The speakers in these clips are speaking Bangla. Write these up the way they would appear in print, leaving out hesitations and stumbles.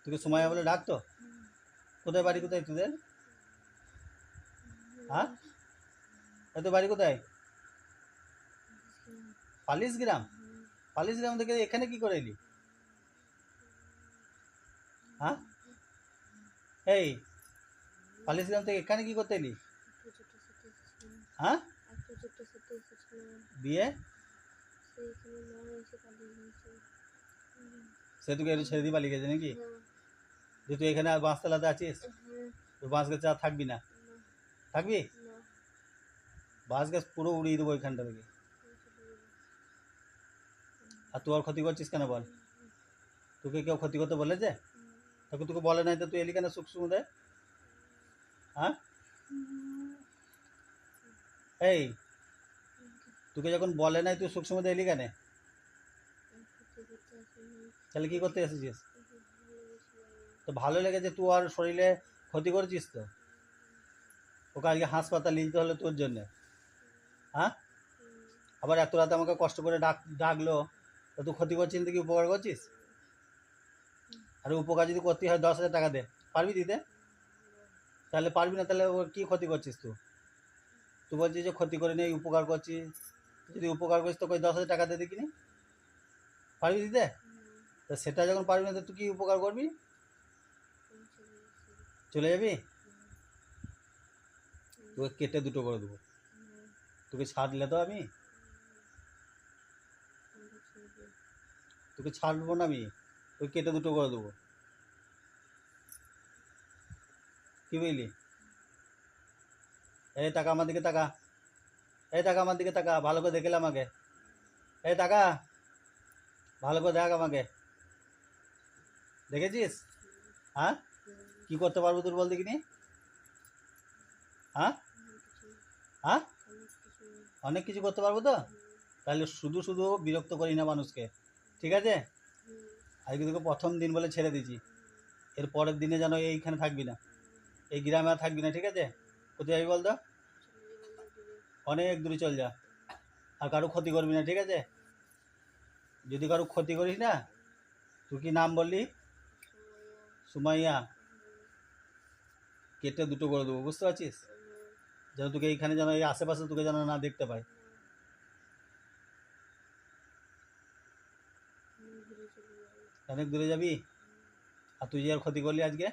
তোকে সুমাইয়া বলে ডাকতো? কোথায় বাড়ি, কোথায় তোদের? হ্যাঁ, তোর বাড়ি কোথায়? পালিশ গ্রাম? পালিশ গ্রাম থেকে এখানে কি করে এলি? হ্যাঁ, এই পালিশ গ্রাম থেকে এখানে কি করতে এলি? হ্যাঁ, দিয়ে সে তোকে একটু ছেড়ে দিয়ে পালিয়ে গেছে নাকি? যে তুই এখানে আর বাঁশতলাতে আছিস? তুই বাঁশ গাছে আর থাকবি না? থাকবি? বাঁশ গাছ পুরো উড়িয়ে দেবো এখানটা থেকে। আর তুই আর ক্ষতি করছিস কেন বল? তোকে কেউ ক্ষতি করতে বলেছে? তোকে তোকে বলে নাই তো তুই এলি কেন সুখ সুমুদায়? হ্যাঁ, এই তোকে যখন বলে নাই তুই সুখ সুমুদায় এলি কেন? তাহলে কি করতে এসেছিস? তো ভালো লেগেছে, তুই আর শরীরে ক্ষতি করেছিস তো। ওকে আজকে হাসপাতাল নিয়ে যেতে হলো তোর জন্যে। হ্যাঁ, আবার এত রাতে আমাকে কষ্ট করে ডাকলো, তো তুই ক্ষতি করছিস কি উপকার করছিস? আর উপকার যদি করতে হয় 10,000 টাকা দে, পারবি দিতে? তাহলে পারবি না, তাহলে ওর কী ক্ষতি করছিস তুই? তুই বলছিস যে ক্ষতি করে নিয়ে উপকার করছিস, যদি উপকার করিস তো ওই 10,000 টাকা দে দেখিনি, পারবি দিতে? তা সেটা যখন পারবি না তো তুই কী উপকার করবি? চলে যাবি? তোকে কেটে দুটো করে দেবো। তোকে ছাড়লে তো আমি, তোকে ছাড়বো না আমি, তোকে কেটে দুটো করে দেবো। কি বুঝলি? এই টাকা আমার দিকে তাকা, এই টাকা আমার দিকে তাকা, ভালো করে দেখলে আমাকে। এই টাকা, ভালো করে দেখ আমাকে। দেখেছিস? হ্যাঁ, কি করতে পারবো তোর বল দেখিনি? হ্যাঁ, হ্যাঁ, অনেক কিছু করতে পারবো তো। তাহলে শুধু শুধু বিরক্ত করি না মানুষকে, ঠিক আছে? আজকে তোকে প্রথম দিন বলে ছেড়ে দিয়েছি, এর পরের দিনে যেন এইখানে থাকবি না, এই গ্রামে আর থাকবি না, ঠিক আছে? কোথায় যাবি বল তো? অনেক দূরে চল যা, আর কারো ক্ষতি করবি না, ঠিক আছে? যদি কারো ক্ষতি করিস না, তুই কি নাম বললি? সুমাইয়া, কেটে দুটো করে দেবো, বুঝতে পারছিস? যেন তোকে এইখানে যেন এই আশেপাশে তোকে যেন না দেখতে পাই। অনেক দূরে যাবি? আর তুই যে আর ক্ষতি করলি আজকে,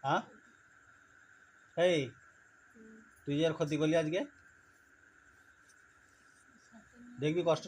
হ্যাঁ, এই তুই যে আর ক্ষতি করলি আজকে, দেখবি কষ্ট